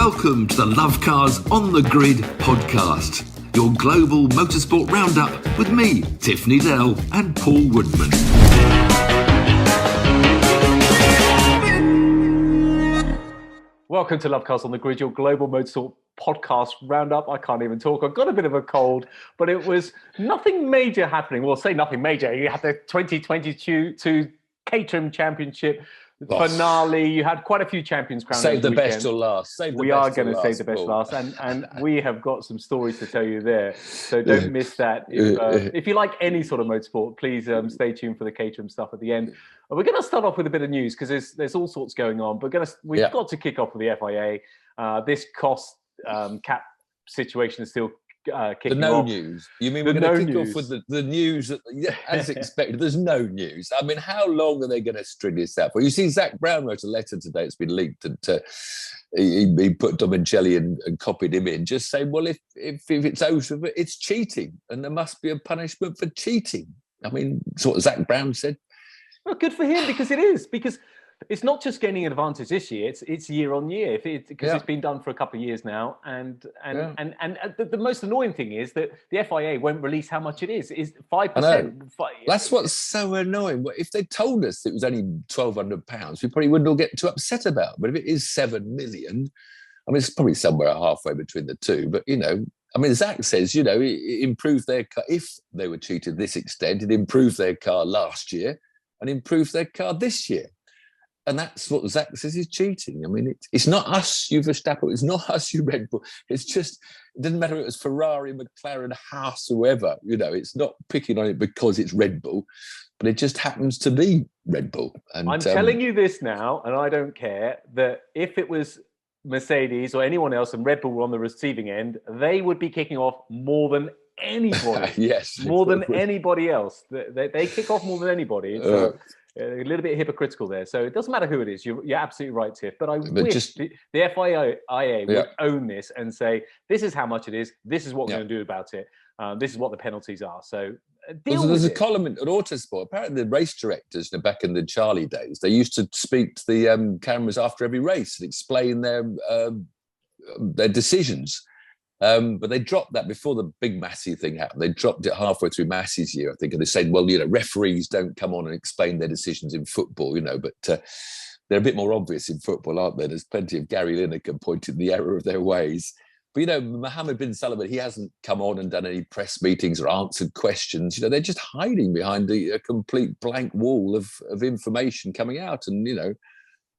Welcome to the Lovecars on the Grid podcast, your global motorsport roundup with me, Tiff, Needell and Paul Woodman. Welcome to Lovecars on the Grid, your global motorsport podcast roundup. I can't even talk. I've got a bit of a cold, but it was nothing major happening. Well, say nothing major. You had the 2022 Caterham Championship Finale. You had quite a few Champions Crowned. Save the best till last. We are going to save the best last, and we have got some stories to tell you there. So don't miss that. If you like any sort of motorsport, please stay tuned for the Caterham stuff at the end. We're going to start off with a bit of news because there's all sorts going on. But we've got to kick off with the FIA. This cost cap situation is still kicking off. News. You mean we're going to kick off with the news that, as expected? There's no news. I mean, how long are they going to string this out for? You see, Zak Brown wrote a letter today. It's been leaked, and he put Domicelli and copied him in, just saying, well, if it's over, it's cheating, and there must be a punishment for cheating. I mean, that's what Zak Brown said. Well, good for him, because it is. Because it's not just gaining an advantage this year; it's year on year. Because it's been done for a couple of years now, and the most annoying thing is that the FIA won't release how much it is. Is 5%? That's what's so annoying. If they told us it was only £1,200, we probably wouldn't all get too upset about it. But if it is 7 million, I mean, it's probably somewhere halfway between the two. But I mean, Zak says, it improved their car. If they were cheated this extent, it improved their car last year and improved their car this year. And that's what Zak says is cheating. I mean, it's not us, you Verstappen. It's not us, you Red Bull. It's just, it doesn't matter if it was Ferrari, McLaren, Haas, whoever. It's not picking on it because it's Red Bull, but it just happens to be Red Bull. And I'm telling you this now, and I don't care, that if it was Mercedes or anyone else and Red Bull were on the receiving end, they would be kicking off more than anybody. Yes. More than anybody else. They kick off more than anybody. So, a little bit hypocritical there. So it doesn't matter who it is. You're absolutely right, Tiff. But I wish the FIA would own this and say, this is how much it is. This is what we're going to do about it. This is what the penalties are. So there's a column at Autosport. Apparently the race directors, back in the Charlie days, they used to speak to the cameras after every race and explain their decisions. But they dropped that before the big Massey thing happened. They dropped it halfway through Massey's year, I think, and they said, well, referees don't come on and explain their decisions in football, but they're a bit more obvious in football, aren't they? There's plenty of Gary Lineker pointing the error of their ways. But, Mohammed bin Salman, he hasn't come on and done any press meetings or answered questions. They're just hiding behind a complete blank wall of information coming out. And,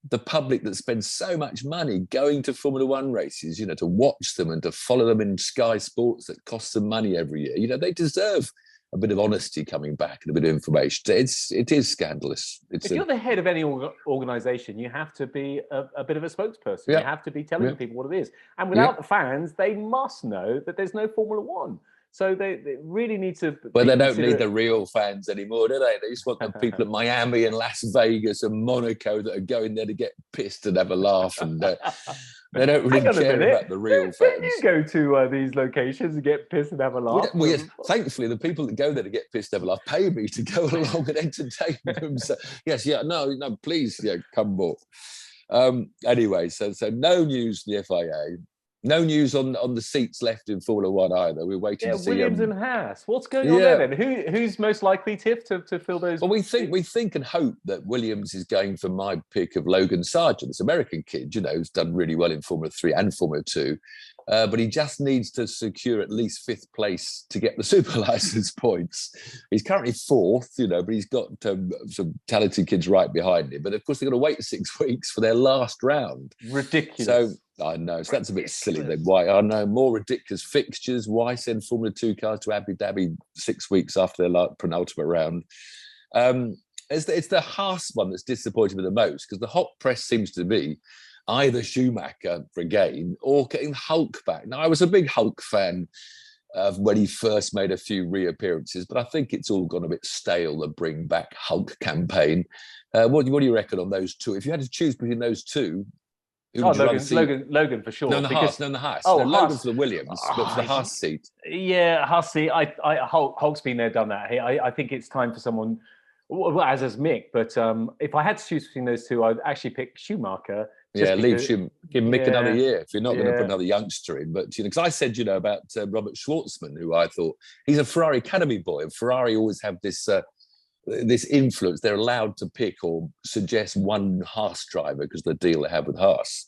the public that spends so much money going to Formula One races, to watch them and to follow them in Sky Sports that costs them money every year, they deserve a bit of honesty coming back and a bit of information. It is scandalous. If you're the head of any organisation, you have to be a bit of a spokesperson. You have to be telling people what it is. And without the fans, they must know that there's no Formula One. So they really need to... Well, they don't need the real fans anymore, do they? They just want the people at Miami and Las Vegas and Monaco that are going there to get pissed and have a laugh. And they don't really care about the real fans. Don't you go to these locations and get pissed and have a laugh? Well, yes, thankfully, the people that go there to get pissed and have a laugh pay me to go along and entertain them. So, no, please, come more. Anyway, so no news from the FIA. No news on the seats left in Formula One either. We're waiting to see Williams and Haas. What's going on there then? Who's most likely, Tiff, to fill those? Well, we think and hope that Williams is going for my pick of Logan Sargent, this American kid, who's done really well in Formula 3 and Formula 2. But he just needs to secure at least 5th place to get the super license points. He's currently 4th, but he's got some talented kids right behind him. But of course, they've got to wait 6 weeks for their last round. Ridiculous. So I know, so that's a bit silly then. Why? I know, more ridiculous fixtures. Why send Formula 2 cars to Abu Dhabi 6 weeks after their penultimate round? It's the Haas one that's disappointed me the most, because the hot press seems to be either Schumacher for a gain or getting Hulk back. Now, I was a big Hulk fan when he first made a few reappearances, but I think it's all gone a bit stale, the bring back Hulk campaign. What do you reckon on those two? If you had to choose between those two, Logan for sure. No, the Haas. Logan for the Williams, but for the Haas seat. Yeah, Haas seat. Hulk's been there, done that. I think it's time for someone Well, as is Mick, but if I had to choose between those two, I'd actually pick Schumacher. Yeah, give Mick another year if you're not going to put another youngster in. But because I said, about Robert Schwartzman, who I thought he's a Ferrari Academy boy, and Ferrari always have this this influence. They're allowed to pick or suggest one Haas driver because of the deal they have with Haas.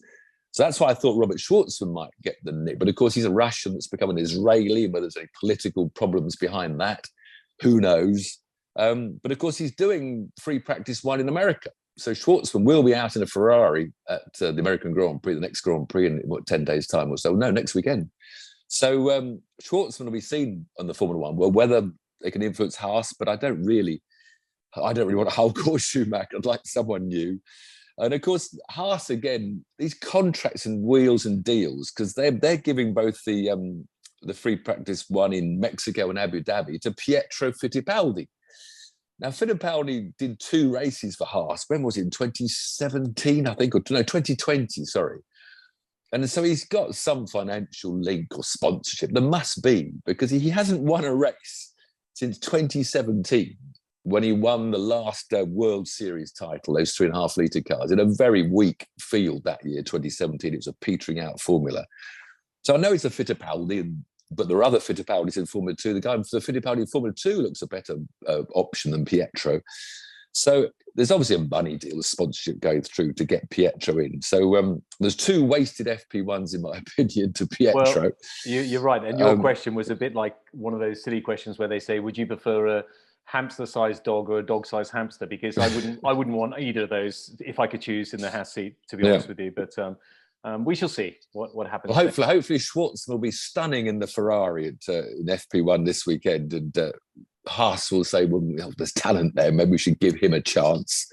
So that's why I thought Robert Schwartzman might get the nick. But of course, he's a Russian that's become an Israeli, and whether there's any political problems behind that, who knows? But of course, he's doing free practice one in America. So Schwartzman will be out in a Ferrari at the American Grand Prix, the next Grand Prix in 10 days' time or so. No, next weekend. So Schwartzman will be seen on the Formula One. Well, whether they can influence Haas, but I don't really want a Hulk or Schumacher. I'd like someone new. And of course, Haas again, these contracts and wheels and deals, because they're giving both the free practice one in Mexico and Abu Dhabi to Pietro Fittipaldi. Now, Fittipaldi did 2 races for Haas. When was it? In 2017, I think, or no, 2020, sorry. And so he's got some financial link or sponsorship. There must be, because he hasn't won a race since 2017, when he won the last World Series title, those 3.5 litre cars, in a very weak field that year, 2017. It was a petering out formula. So I know it's a Fittipaldi, but there are other Fittipaldis in Formula 2. The guy for the Fittipaldi in Formula 2 looks a better option than Pietro. So there's obviously a money deal, a sponsorship going through to get Pietro in. So there's 2 wasted FP1s, in my opinion, to Pietro. Well, you're right. And your question was a bit like one of those silly questions where they say, would you prefer a hamster-sized dog or a dog-sized hamster? Because I wouldn't want either of those if I could choose in the Haas seat, to be honest with you. But we shall see what happens. Well, hopefully Schwartzman will be stunning in the Ferrari in FP1 this weekend, and Haas will say, well, there's talent there, maybe we should give him a chance.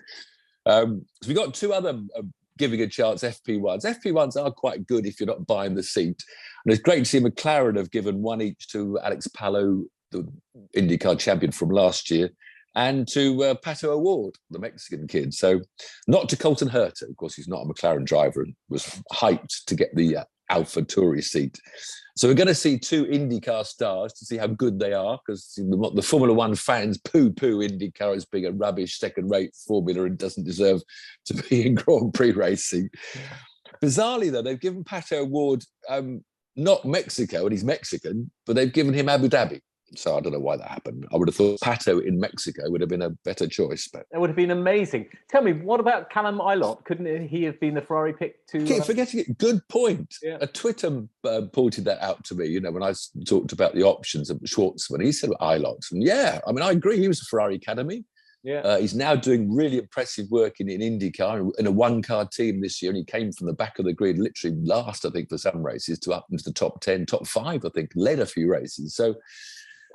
So we've got 2 other giving a chance FP1s. FP1s are quite good if you're not buying the seat. And it's great to see McLaren have given 1 each to Alex Palou, the IndyCar champion from last year, and to Pato O'Ward, the Mexican kid. So not to Colton Herta. Of course, he's not a McLaren driver and was hyped to get the AlphaTauri seat. So we're going to see 2 IndyCar stars to see how good they are, because the Formula One fans poo-poo IndyCar as being a rubbish second-rate formula and doesn't deserve to be in Grand Prix racing. Bizarrely, though, they've given Pato O'Ward not Mexico, and he's Mexican, but they've given him Abu Dhabi. So I don't know why that happened. I would have thought Pato in Mexico would have been a better choice. But that would have been amazing. Tell me, what about Callum Ilott? Couldn't he have been the Ferrari pick to... Keep forgetting it. Good point. Yeah. A Twitter pointed that out to me, when I talked about the options of Schwartzman. He said Ilott. And yeah, I mean, I agree. He was a Ferrari Academy. Yeah. He's now doing really impressive work in IndyCar, in a 1-car team this year. And he came from the back of the grid, literally last, I think, for some races, to up into the top 10, top 5, I think, led a few races. So...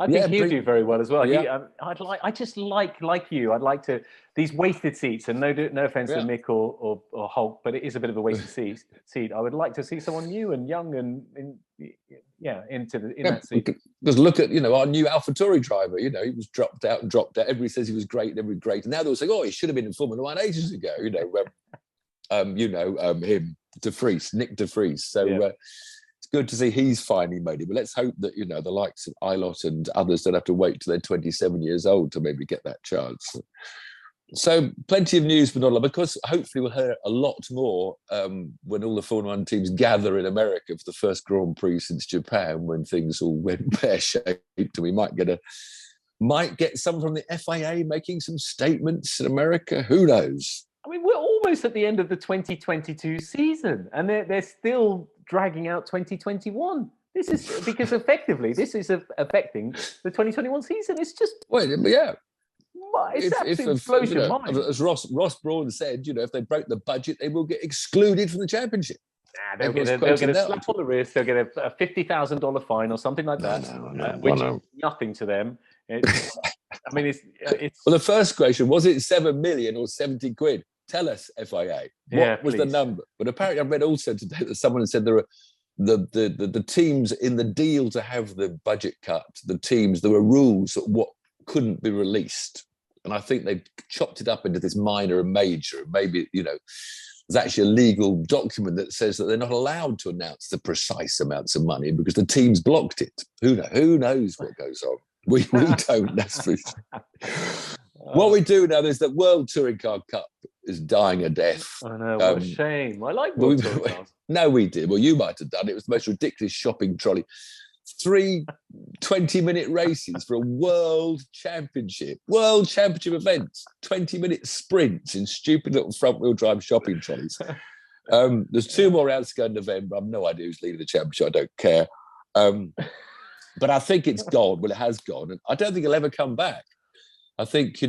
I think he'll do very well as well. Yeah. I just like you. I'd like to these wasted seats, and no offense to Mick or Hulk, but it is a bit of a wasted seat. I would like to see someone new and young and in that seat. Because look at our new AlphaTauri driver. He was dropped out. Everybody says he was great. And now they'll say, oh, he should have been in Formula One ages ago. Him, De Vries, Nick De Vries. So. It's good to see he's finally made it, but let's hope that the likes of Ilott and others don't have to wait till they're 27 years old to maybe get that chance. So plenty of news, but because hopefully we'll hear a lot more when all the Formula One teams gather in America for the first Grand Prix since Japan, when things all went pear-shaped, and we might get some from the FIA making some statements in America. Who knows? I mean, we're almost at the end of the 2022 season, and they're still dragging out 2021. This is because effectively this is affecting the 2021 season. It's just it's absolute explosion. As Ross Brawn said, if they broke the budget, they will get excluded from the championship. They'll get a slap on the wrist. They'll get a $50,000 fine or something like that, which is nothing to them. It's well, the first question was: it 7 million or 70 quid? Tell us, FIA. What was the number? But apparently, I read also today that someone said there are the teams in the deal to have the budget cut. There were rules that what couldn't be released, and I think they chopped it up into this minor and major. Maybe there's actually a legal document that says that they're not allowed to announce the precise amounts of money because the teams blocked it. Who knows what goes on? We don't. That's for sure. What we do now is that World Touring Car Cup is dying a death. I know, what a shame. I like World Touring Cars. No, we did. Well, you might have done it. It was the most ridiculous shopping trolley. 3 20-minute races for a world championship events, 20-minute sprints in stupid little front-wheel drive shopping trolleys. There's 2 more rounds to go in November. I've no idea who's leading the championship. I don't care. But I think it's gone. Well, it has gone. And I don't think it'll ever come back. I think, I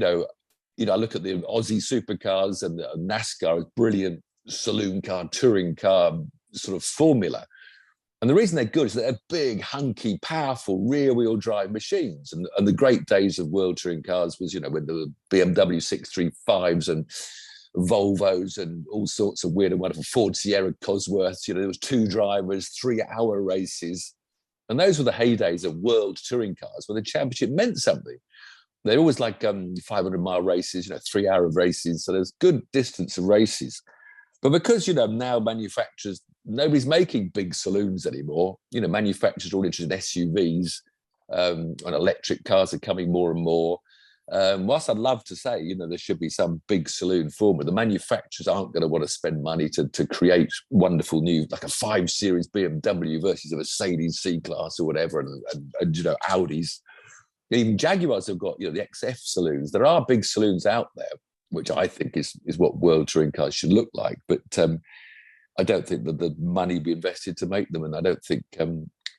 look at the Aussie supercars and the NASCAR as brilliant saloon car, touring car sort of formula. And the reason they're good is that they're big, hunky, powerful, rear-wheel drive machines. And the great days of World Touring Cars was, when there were BMW 635s and Volvos and all sorts of weird and wonderful Ford Sierra Cosworths. There was 2 drivers, 3-hour races. And those were the heydays of World Touring Cars, where the championship meant something. They're always like 500-mile races, 3-hour races. So there's good distance of races. But because, now manufacturers, nobody's making big saloons anymore. Manufacturers are all interested in SUVs, and electric cars are coming more and more. Whilst I'd love to say, there should be some big saloon formula, the manufacturers aren't going to want to spend money to create wonderful new, like a 5 Series BMW versus a Mercedes C-Class or whatever, and Audis. Even Jaguars have got, the XF saloons. There are big saloons out there, which I think is what World Touring Cars should look like. But I don't think that the money will be invested to make them, and I don't think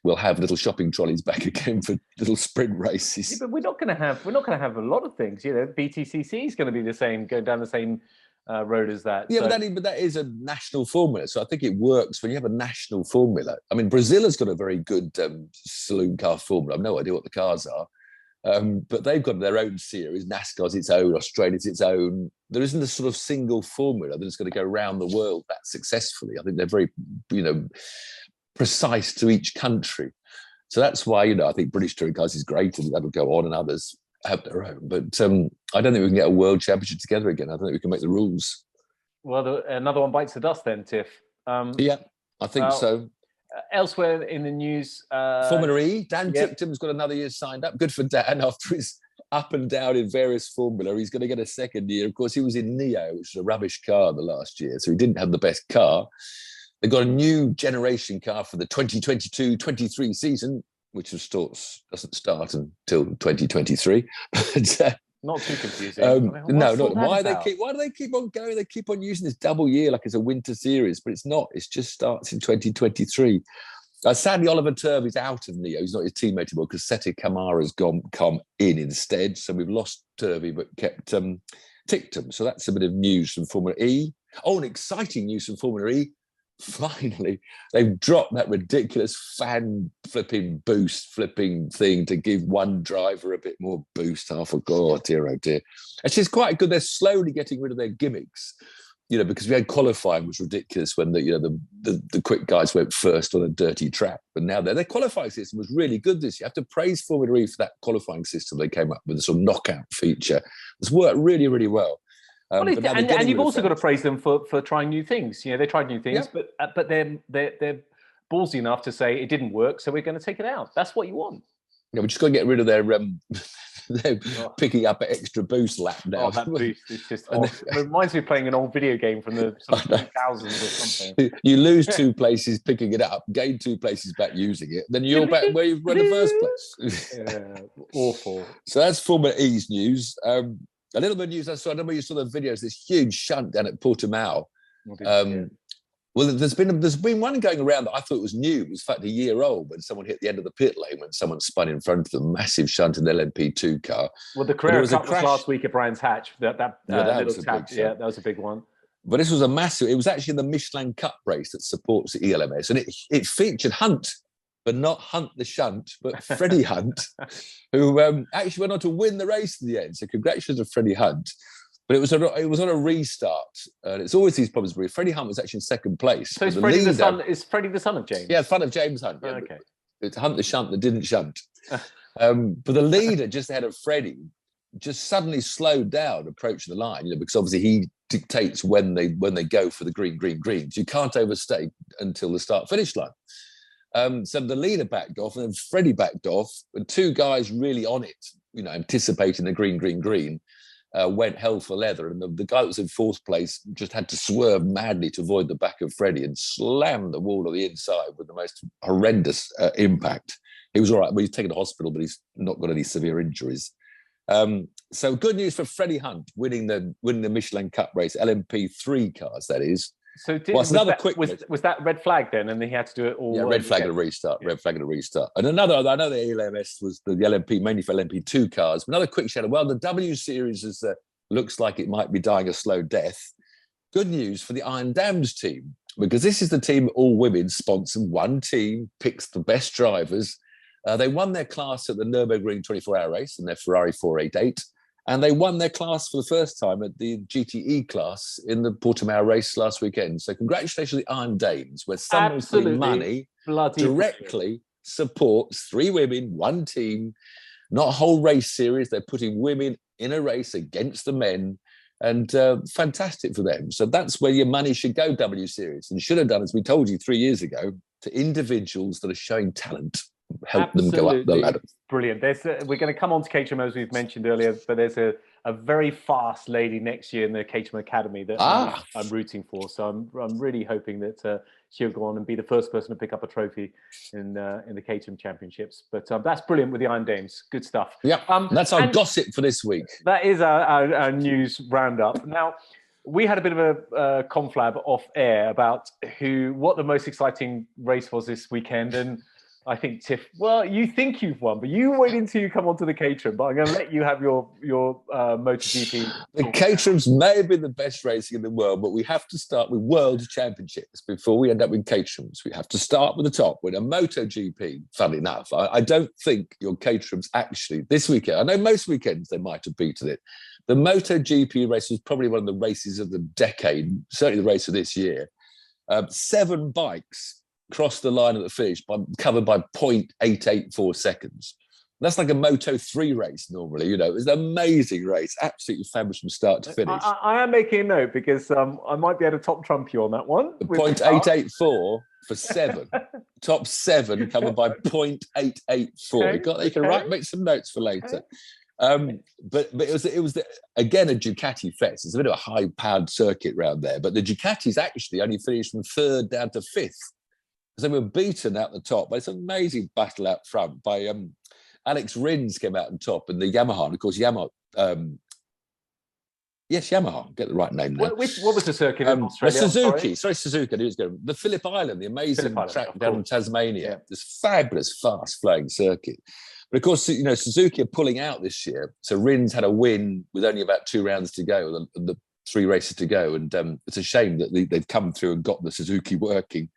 we'll have little shopping trolleys back again for little sprint races. Yeah, but we're not going to have a lot of things. BTCC is going to be the same, going down the same road as that. Yeah, so. but that is a national formula, so I think it works when you have a national formula. I mean, Brazil has got a very good saloon car formula. I've no idea what the cars are. But they've got their own series. NASCAR's its own, Australia's its own. There isn't a sort of single formula that's going to go around the world that successfully. I think they're very, precise to each country. So that's why, I think British Touring Cars is great and that'll go on and others have their own. But I don't think we can get a world championship together again. I don't think we can make the rules. Well, another one bites the dust then, Tiff. Yeah, I think so. Elsewhere in the news, Formula E, Dan Ticktum's got another year signed up. Good for Dan. After his up and down in various formula, he's going to get a second year. Of course, he was in Neo, which was a rubbish car the last year, so he didn't have the best car. They got a new generation car for the 2022-23 season, which doesn't start until 2023. But, not too confusing. Why do they keep on going? They keep on using this double year like it's a winter series, but it's not. It just starts in 2023. Sadly, Oliver Turvey's out of Neo. He's not his teammate anymore because Seti Kamara's come in instead. So we've lost Turvey but kept Ticktum. So that's a bit of news from Formula E. Oh, and exciting news from Formula E. Finally, they've dropped that ridiculous fan flipping thing to give one driver a bit more boost. I forgot, oh dear. It's just quite good. They're slowly getting rid of their gimmicks, because we had qualifying was ridiculous when the quick guys went first on a dirty track. But now their qualifying system was really good this year. I have to praise Formula E for that qualifying system they came up with, a sort of knockout feature. It's worked really, really well. And you've also got to praise them for trying new things. They tried new things, but they're ballsy enough to say it didn't work, so we're going to take it out. That's what you want. Yeah, we're just going to get rid of their they're picking up an extra boost lap now. Oh, that boost is just off. It reminds me of playing an old video game from the 2000s or something. You lose 2 places picking it up, gain 2 places back using it, then you're back where you were in the first place. Yeah, awful. So that's Formula E's news. A little bit of news I saw. I don't know if you saw the videos. This huge shunt down at Portimao. Well, there's been one going around that I thought was new. It was in fact a year old when someone hit the end of the pit lane when someone spun in front of them. Massive shunt in the LMP2 car. Well, the Carrera Cup was last week at Brands Hatch. That little tap. Yeah, that was a big one. But this was a massive. It was actually in the Michelin Cup race that supports the ELMS, and it featured Hunt. But not Hunt the Shunt, but Freddie Hunt, who actually went on to win the race in the end. So congratulations to Freddie Hunt. But it was on a restart, and it's always these problems. Freddie Hunt was actually in second place. So is Freddie the son of James? Yeah, son of James Hunt. Yeah, okay. It's Hunt the Shunt that didn't shunt. But the leader just ahead of Freddie just suddenly slowed down approaching the line, because obviously he dictates when they go for the greens. You can't overstay until the start-finish line. So the leader backed off and then Freddie backed off, and 2 guys really on it, anticipating the green. went hell for leather, and the guy that was in fourth place just had to swerve madly to avoid the back of Freddie and slammed the wall on the inside with the most horrendous impact. He was all right. Well, he's taken to hospital, but he's not got any severe injuries. So good news for Freddie Hunt winning the Michelin Cup race, LMP3 cars, that is. So was that red flag then, and then he had to do it all? Yeah, red flag and a restart. Yeah. Red flag and a restart. And another, I know the ELMS was the LMP mainly for LMP2 cars. Another quick shout out. Well, the W Series looks like it might be dying a slow death. Good news for the Iron Dams team, because this is the team all women sponsor. One team picks the best drivers. They won their class at the Nürburgring 24-hour race in their Ferrari 488. And they won their class for the first time at the GTE class in the Portimao race last weekend. So congratulations to the Iron Dames, where someone's putting money directly supports 3 women, 1 team, not a whole race series. They're putting women in a race against the men, and fantastic for them. So that's where your money should go, W Series, and should have done, as we told you 3 years ago, to individuals that are showing talent. Help them go up the ladder. Brilliant. We're going to come on to Caterham, as we've mentioned earlier, but there's a very fast lady next year in the Caterham Academy that I'm rooting for. So I'm really hoping that she'll go on and be the first person to pick up a trophy in the Caterham Championships. But that's brilliant with the Iron Dames. Good stuff. Yeah, that's our gossip for this week. That is our news roundup. Now, we had a bit of a conflab off air about what the most exciting race was this weekend, and I think, Tiff, well, you think you've won, but you wait until you come onto the Caterham. But I'm going to let you have your MotoGP. The Caterhams may have been the best racing in the world, but we have to start with World Championships before we end up with Caterhams. We have to start with the top, with a MotoGP, funnily enough. I don't think your Caterhams actually, this weekend, I know most weekends they might have beaten it. The MotoGP race was probably one of the races of the decade, certainly the race of this year. 7 bikes crossed the line at the finish, covered by 0.884 seconds. That's like a Moto3 race normally, you know. It was an amazing race, absolutely fabulous from start to finish. I am making a note because I might be able to top trump you on that one. 0.884 for 7. Top 7 covered by 0.884. Okay. You can make some notes for later. Okay. But it was again a Ducati fest. It's a bit of a high-powered circuit round there, but the Ducatis actually only finished from 3rd down to 5th. So they were beaten out the top by some amazing battle out front by Alex Rins came out on top, and the Yamaha. And of course, Yamaha. Yamaha. Get the right name now. What was the circuit in Australia? Suzuki. Sorry, Suzuki. I knew it was going. The Phillip Island, the amazing track down in Tasmania. Yeah. This fabulous, fast-flowing circuit. But of course, you know, Suzuki are pulling out this year. So Rins had a win with only about 2 rounds to go, the 3 races to go, and it's a shame that they've come through and got the Suzuki working.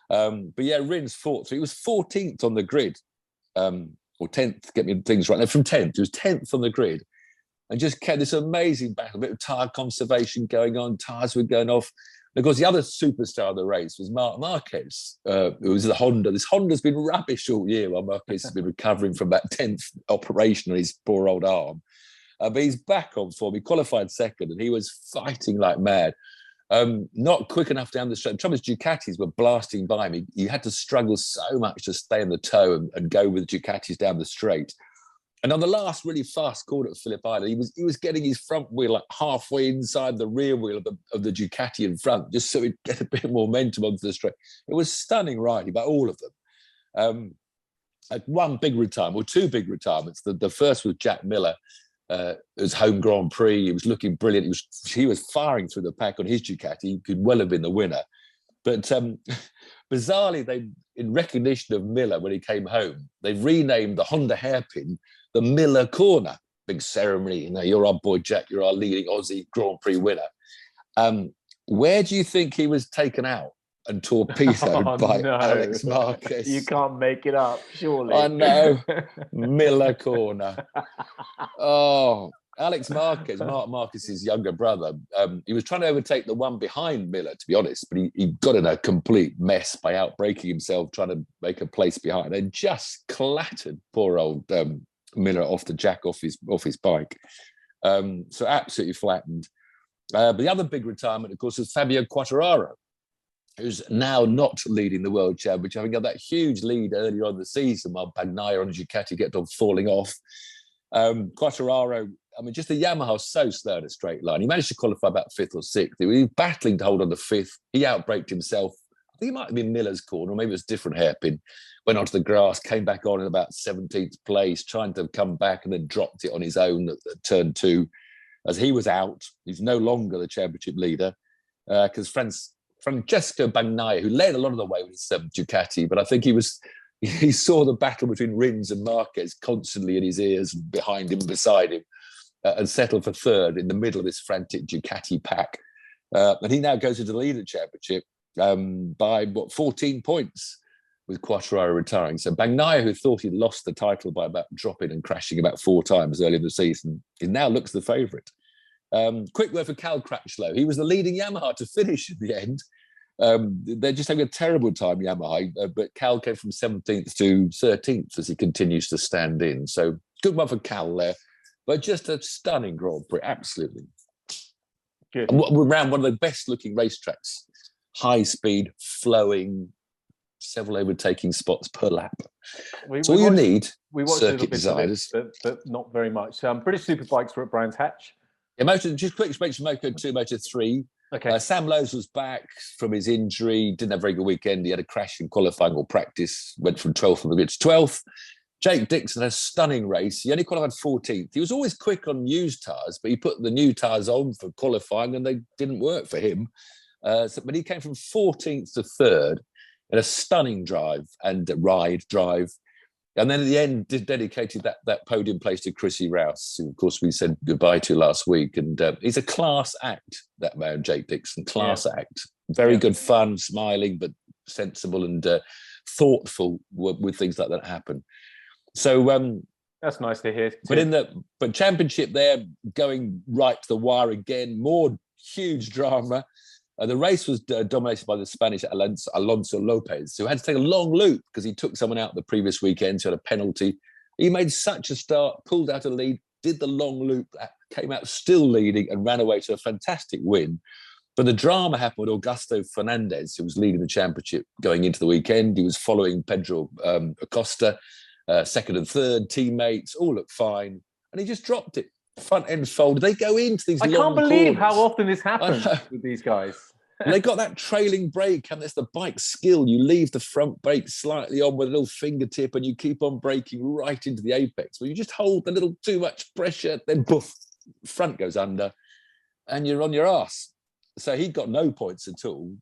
But yeah, Rins fought through. He was 14th on the grid, or 10th, get me things right. No, from 10th. He was 10th on the grid, and just kept this amazing battle, a bit of tyre conservation going on. Tyres were going off. And of course, the other superstar of the race was Marc Marquez, who was the Honda. This Honda's been rubbish all year while Marquez has been recovering from that 10th operation on his poor old arm. But he's back on form. He qualified 2nd, and he was fighting like mad. Not quick enough down the straight. The trouble is, Ducatis were blasting by him. He had to struggle so much to stay in the toe and go with Ducatis down the straight. And on the last really fast corner at Phillip Island, he was getting his front wheel like halfway inside the rear wheel of the Ducati in front, just so he'd get a bit more momentum onto the straight. It was stunning riding by all of them. One big retirement, or 2 big retirements. The first was Jack Miller. His home Grand Prix. He was looking brilliant. He was firing through the pack on his Ducati. He could well have been the winner. But bizarrely, they, in recognition of Miller when he came home, they renamed the Honda hairpin the Miller Corner. Big ceremony. You know, you're our boy Jack. You're our leading Aussie Grand Prix winner. Where do you think he was taken out and torpedoed by Alex Marquez? You can't make it up, surely. I know. Miller Corner. Oh, Alex Marquez, Marc Marquez's younger brother, he was trying to overtake the one behind Miller, to be honest, but he got in a complete mess by outbraking himself, trying to make a place behind, and just clattered poor old Miller off his bike. So absolutely flattened. But the other big retirement, of course, was Fabio Quartararo, who's now not leading the World Championship, having got that huge lead earlier on in the season while Bagnaia on Ducati kept on falling off. Quartararo I mean, just the Yamaha so slow in a straight line. He managed to qualify about 5th or 6th. He was battling to hold on to 5th. He outbraked himself. I think it might have been Miller's corner, or maybe it was a different hairpin. Went onto the grass, came back on in about 17th place, trying to come back and then dropped it on his own at turn 2. As he was out, he's no longer the championship leader because Francesco Bagnaia, who led a lot of the way with his Ducati, but I think he saw the battle between Rins and Marquez constantly in his ears, behind him, beside him, and settled for 3rd in the middle of this frantic Ducati pack. And he now goes into the lead of the championship by 14 points, with Quartararo retiring. So Bagnaia, who thought he'd lost the title by about dropping and crashing about 4 times earlier in the season, he now looks the favourite. Quick word for Cal Crutchlow. He was the leading Yamaha to finish at the end. They're just having a terrible time, Yamaha, but Cal came from 17th to 13th as he continues to stand in. So good one for Cal there, but just a stunning Grand Prix, absolutely. Good. And around one of the best looking racetracks, high speed, flowing, several overtaking spots per lap. That's all you need. We watched circuit designers, but not very much. British Superbikes were at Brands Hatch. Yeah, just quick speech from Moto 2, Moto 3. Okay. Sam Lowes was back from his injury, didn't have a very good weekend. He had a crash in qualifying or practice, went from 12th on the grid to 12th. Jake Dixon had a stunning race. He only qualified 14th. He was always quick on used tyres, but he put the new tyres on for qualifying and they didn't work for him. But he came from 14th to 3rd in a stunning drive. And then at the end, dedicated that podium place to Chrissy Rouse, who, of course, we said goodbye to last week. And he's a class act, that man, Jake Dixon, class act. Very good fun, smiling, but sensible and thoughtful with things like that happen. So that's nice to hear. But championship there, going right to the wire again, more huge drama. The race was dominated by the Spanish Alonso Lopez, who had to take a long loop because he took someone out the previous weekend, so had a penalty. He made such a start, pulled out a lead, did the long loop, came out still leading and ran away to a fantastic win. But the drama happened with Augusto Fernandez, who was leading the championship going into the weekend. He was following Pedro Acosta, 2nd and 3rd, teammates, all looked fine. And he just dropped it. Front end folded. They go into these long corners. I can't believe how often this happens with these guys. They got that trailing brake, and it's the bike skill. You leave the front brake slightly on with a little fingertip and you keep on braking right into the apex. Well, you just hold a little too much pressure, then poof, front goes under and you're on your ass. So he got no points at all.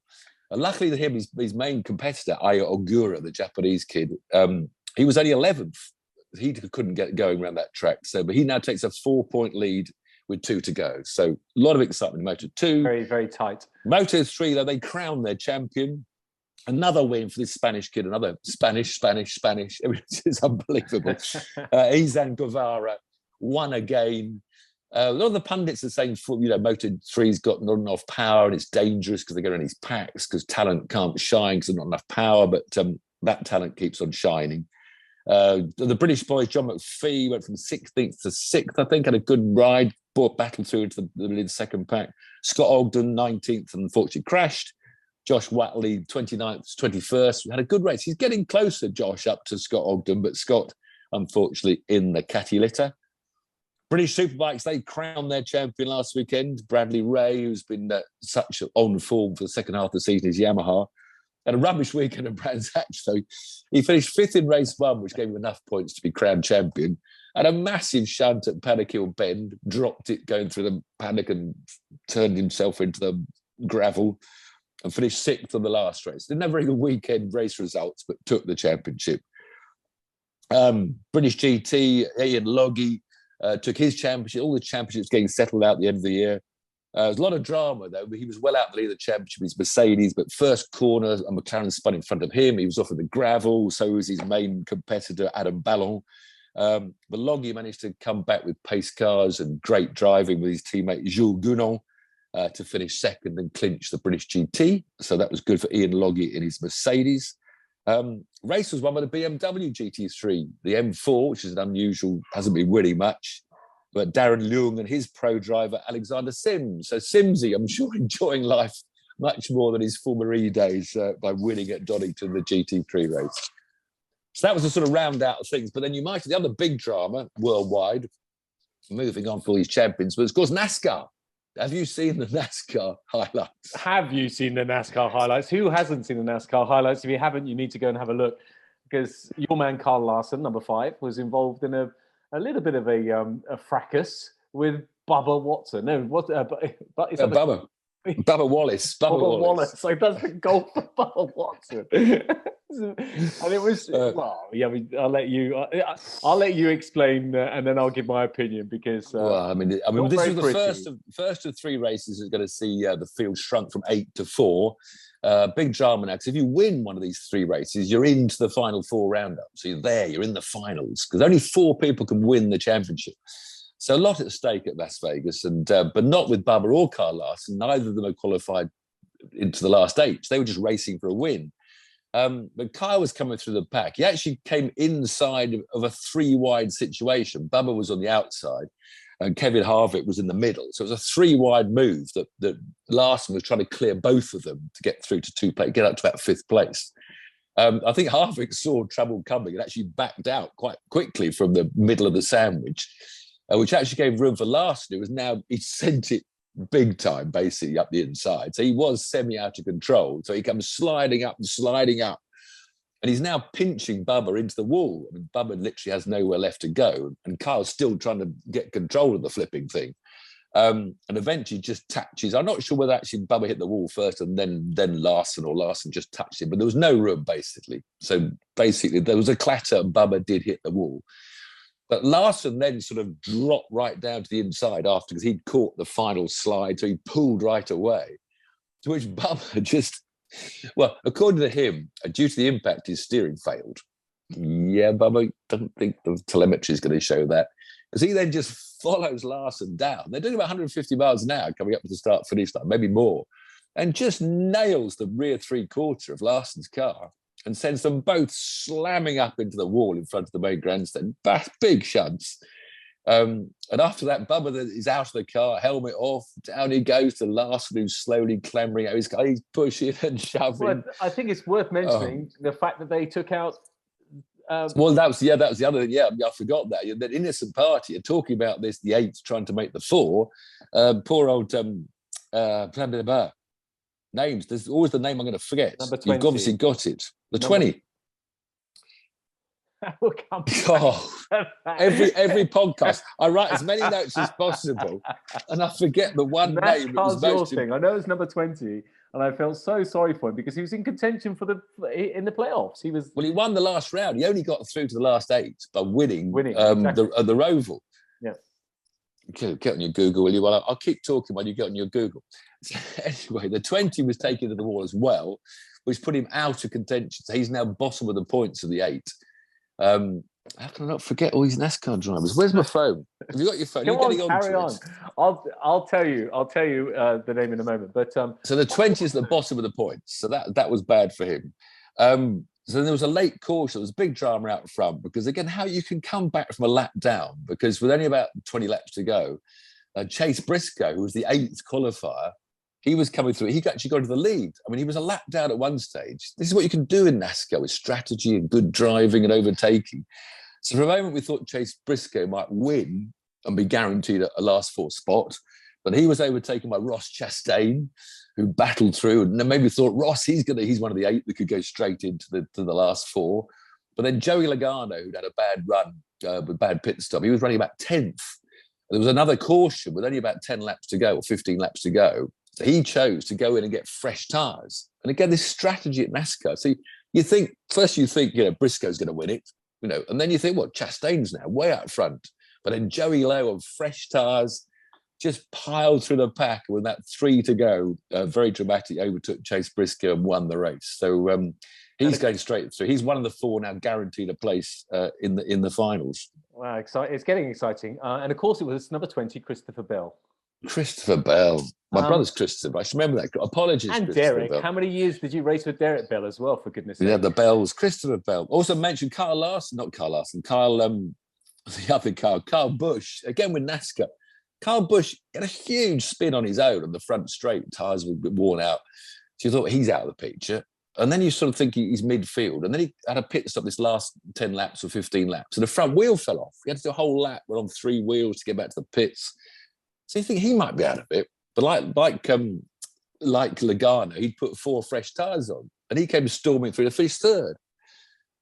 And luckily to him, his main competitor, Aya Ogura, the Japanese kid, he was only 11th. He couldn't get going around that track. But he now takes a 4-point lead with 2 to go. So a lot of excitement in Moto 2. Very, very tight. Moto 3, though, they crowned their champion. Another win for this Spanish kid, another Spanish. It's unbelievable. Izan Guevara won again. A lot of the pundits are saying, Moto 3's got not enough power and it's dangerous because they go in these packs because talent can't shine because there's not enough power, but that talent keeps on shining. The British boys, John McPhee, went from 16th to 6th, I think, had a good ride, battled through into the second pack. Scott Ogden, 19th, and unfortunately crashed. Josh Watley, 29th, 21st, had a good race. He's getting closer, Josh, up to Scott Ogden, but Scott, unfortunately, in the catty litter. British Superbikes, they crowned their champion last weekend. Bradley Ray, who's been such on form for the second half of the season, is Yamaha. Had a rubbish weekend at Brands Hatch, so he finished 5th in race 1, which gave him enough points to be crowned champion. Had a massive shunt at Paddock Hill Bend, dropped it going through the paddock and turned himself into the gravel and finished 6th on the last race. Didn't have a very good weekend race results, but took the championship. British GT, Ian Logie took his championship, all the championships getting settled out at the end of the year. There's a lot of drama, though. He was well out the lead of the championship. He's Mercedes, but first corner, a McLaren spun in front of him. He was off of the gravel. So was his main competitor, Adam Ballon. But Logie managed to come back with pace cars and great driving with his teammate Jules Gounon to finish second and clinch the British GT. So that was good for Ian Logie in his Mercedes. Race was won by the BMW GT3, the M4, which is an unusual, hasn't been winning much. But Darren Leung and his pro driver, Alexander Sims. So Simsy, I'm sure, enjoying life much more than his former days by winning at Donington, the GT3 race. So that was a sort of round out of things. But then you might, the other big drama worldwide moving on for all these champions, but of course NASCAR. Have you seen the NASCAR highlights? Have you seen the NASCAR highlights? Who hasn't seen the NASCAR highlights? If you haven't, you need to go and have a look, because your man Carl Larson, number 5, was involved in a little bit of a fracas with Bubba Watson. No, what? But it's Bubba. Bubba Wallace. Bubba Wallace. So that's the goal for Bubba Watson. And it was I'll let you explain, and then I'll give my opinion, because I mean, this was the first of 3 races that's going to see the field shrunk from 8 to 4. Big drama now, because if you win one of these 3 races, you're into the final 4 roundup. So you're in the finals, because only 4 people can win the championship. So a lot at stake at Las Vegas, and but not with Bubba or Carl Larson. Neither of them are qualified into the last 8. They were just racing for a win. But Kyle was coming through the pack. He actually came inside of a 3-wide situation. Bubba was on the outside, and Kevin Harvick was in the middle. So it was a 3-wide move that Larson was trying to clear both of them to get through to 2 place, get up to about 5th place. I think Harvick saw trouble coming and actually backed out quite quickly from the middle of the sandwich, which actually gave room for Larson, he sent it big time, basically, up the inside. So he was semi out of control. So he comes sliding up, and he's now pinching Bubba into the wall. I mean, Bubba literally has nowhere left to go, and Carl's still trying to get control of the flipping thing. And eventually just touches. I'm not sure whether actually Bubba hit the wall first and then Larson, or Larson just touched him, but there was no room, basically. So basically there was a clatter, and Bubba did hit the wall. But Larson then sort of dropped right down to the inside after, because he'd caught the final slide, so he pulled right away. To which Bubba just, according to him, due to the impact, his steering failed. Yeah, Bubba, don't think the telemetry is going to show that. Because he then just follows Larson down. They're doing about 150 miles an hour coming up to the start-finish line, maybe more, and just nails the rear 3/4 of Larson's car, and sends them both slamming up into the wall in front of the main grandstand. Big shunts. And after that, Bubba is out of the car, helmet off, down he goes to Larson, who's slowly clambering out his car. He's pushing and shoving. Well, I think it's worth mentioning the fact that they took out... that was the other thing. Yeah, I forgot that. The innocent party are talking about this, the 8 trying to make the 4. Poor old... names. There's always the name I'm going to forget. Number 20. You've obviously got it. The 20. We'll come every podcast, I write as many notes as possible, and I forget the one name. I know it's number 20, and I felt so sorry for him, because he was in contention in the playoffs. He won the last round. He only got through to the last 8 by winning exactly. the Roval. Yeah. Get on your Google, will you? Well, I'll keep talking while you get on your Google. Anyway, the 20 was taken to the wall as well, which put him out of contention. So he's now bottom of the points of the 8. How can I not forget all these NASCAR drivers? Where's my phone? Have you got your phone? Carry on. I'll tell you the name in a moment. But so the 20 is the bottom of the points. So that was bad for him. So there was a late caution. There was big drama out front, because again, how you can come back from a lap down, because with only about 20 laps to go, Chase Briscoe, who was the 8th qualifier, he was coming through. He actually got to the lead. I mean, he was a lap down at one stage. This is what you can do in NASCAR with strategy and good driving and overtaking. So for a moment, we thought Chase Briscoe might win and be guaranteed a last 4 spot. But he was overtaken by Ross Chastain, who battled through. And then maybe thought, Ross, he's one of the 8 that could go straight into the last 4. But then Joey Logano, who'd had a bad run with bad pit stop, he was running about 10th. There was another caution with only about 10 laps to go, or 15 laps to go. So he chose to go in and get fresh tyres. And again, this strategy at NASCAR. So you think, Briscoe's going to win it, and then you think, Chastain's now way out front. But then Joey Lowe on fresh tyres just piled through the pack with that 3 to go. Very dramatic, overtook Chase Briscoe and won the race. So he's going straight through. He's one of the 4 now guaranteed a place in the finals. Wow, it's getting exciting. And of course, it was number 20, Christopher Bell. Christopher Bell. My brother's Christopher. I should remember that. Apologies, and Derek. Bell. How many years did you race with Derek Bell as well, for goodness sake? Yeah, the Bells. Christopher Bell. Also mentioned Kyle Larson. Not Kyle Larson. The other Kyle Busch. Again with NASCAR. Kyle Busch had a huge spin on his own on the front straight. Tyres were worn out. So you thought he's out of the picture. And then you sort of think he's midfield. And then he had a pit stop this last 10 laps or 15 laps. And the front wheel fell off. He had to do a whole lap, went on 3 wheels to get back to the pits. So you think he might be out of it. But like Logano, he'd put 4 fresh tyres on. And he came storming through to finish 3rd.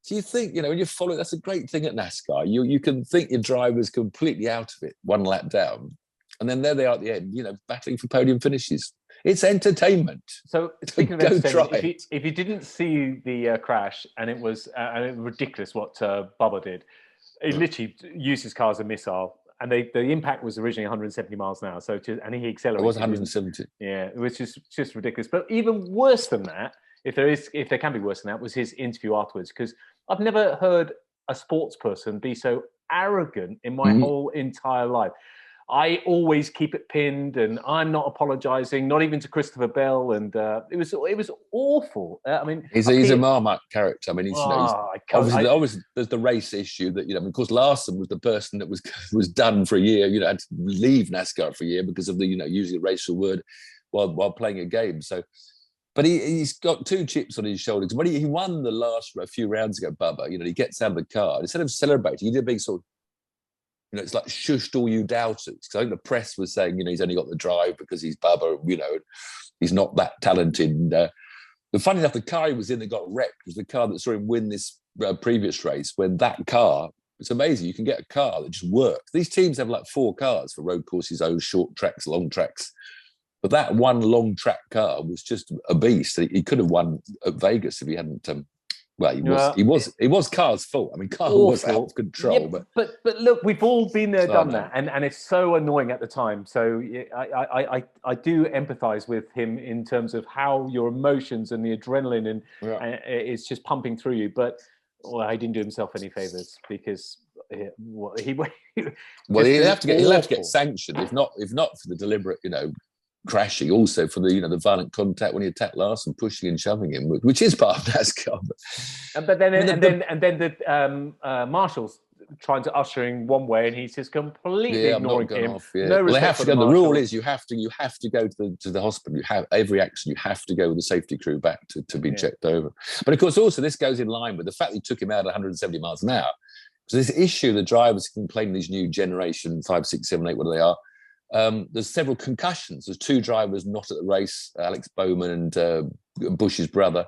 So you think, when you follow, that's a great thing at NASCAR. You can think your driver's completely out of it 1 lap down. And then there they are at the end, battling for podium finishes. It's entertainment. So speaking of entertainment, if you didn't see the crash, and it was ridiculous what Bubba did, he literally used his car as a missile, and the impact was originally 170 miles an hour. And he accelerated. It was 170. Yeah, it was just ridiculous. But even worse than that, if there can be worse than that, was his interview afterwards. Because I've never heard a sports person be so arrogant in my whole entire life. I always keep it pinned, and I'm not apologising, not even to Christopher Bell, and it was awful. I mean, he's a Marmite character. I mean, obviously there's the race issue that of course Larson was the person that was done for a year. Had to leave NASCAR for a year because of the using a racial word while playing a game. So, but he's got 2 chips on his shoulders. When he won the last few rounds ago, Bubba, he gets out of the car, instead of celebrating, he did a big sort of. It's like shushed all you doubters. Because I think the press was saying, he's only got the drive because he's Bubba, he's not that talented. But funny enough, the car he was in that got wrecked was the car that saw him win this previous race. When that car, it's amazing, you can get a car that just works. These teams have like 4 cars for road courses, short tracks, long tracks. But that one long track car was just a beast. He could have won at Vegas if he hadn't. He was Carr's fault. I mean, Car was out of control. Yeah, but look, we've all been there, done that, and it's so annoying at the time. So I do empathise with him in terms of how your emotions and the adrenaline and it's just pumping through you. But he didn't do himself any favours because he'll have to get sanctioned if not for the deliberate crashing, also for the violent contact when he attacked Larson, pushing and shoving him, which is part of NASCAR. But then the marshals trying to usher him one way, and he's just completely ignoring him. No, they have to go. The rule is you have to go to the hospital. You have every action. You have to go with the safety crew back to be checked over. But of course, also this goes in line with the fact that he took him out at 170 miles an hour. So this issue, the drivers complaining these new generation 5, 6, 7, 8, whatever they are. There's several concussions. There's 2 drivers not at the race, Alex Bowman and Bush's brother,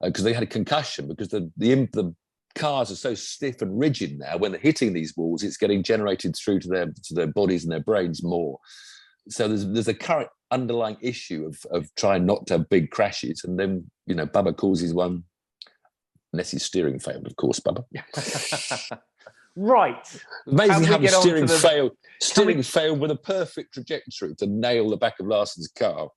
because they had a concussion because the cars are so stiff and rigid now. When they're hitting these walls, it's getting generated through to their bodies and their brains more. So there's a current underlying issue of trying not to have big crashes, and then Bubba causes one, unless his steering failed, of course, Bubba. Right. Amazing how the steering failed. Steering failed with a perfect trajectory to nail the back of Larson's car.